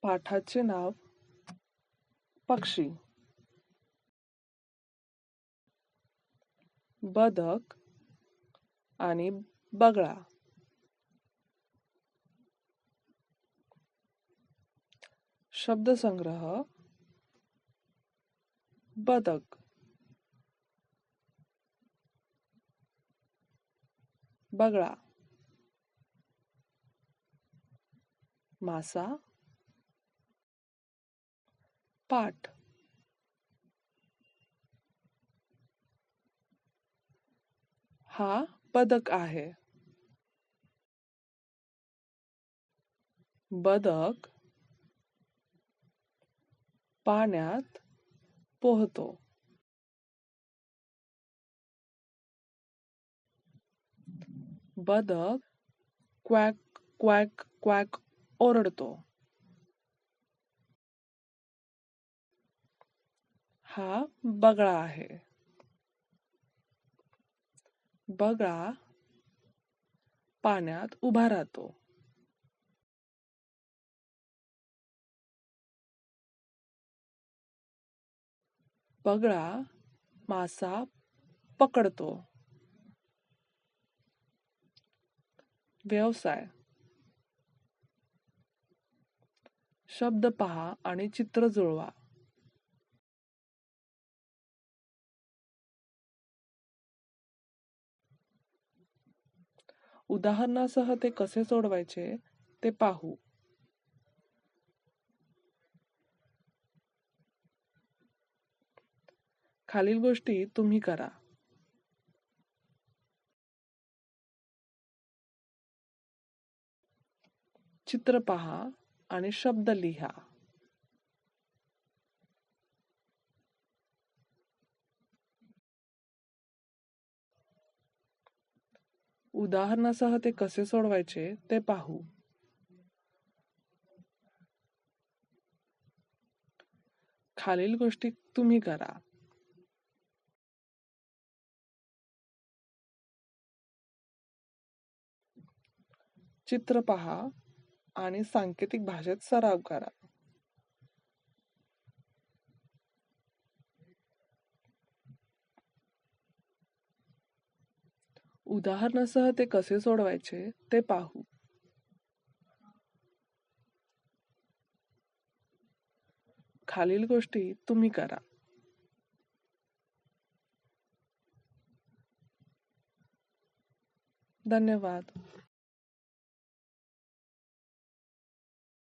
पाठाचे नाव पक्षी. बदक आणि बगळा. शब्दसंग्रह. बदक, बगळा, मासा, पाठ. हा बदक आहे. बदक पाण्यात पोहतो. बदक क्वॅक क्वॅक क्वॅक ओरडतो. हा बगळा आहे. बगळा पाण्यात उभा राहतो. बगळा मासा पकडतो. व्यवसाय. शब्द पहा आणि चित्र जुळवा. उदाहरणासह ते कसे सोडवायचे ते पाहू. खालील गोष्टी तुम्ही करा. चित्र पहा आणि शब्द लिहा. उदाहरणासह ते कसे सोडवायचे ते पाहू. खालील गोष्टी तुम्ही करा. चित्र पहा आणि सांकेतिक भाषेत सराव करा. उदाहरणासह ते कसे सोडवायचे ते पाहू. खालील गोष्टी तुम्ही करा. धन्यवाद.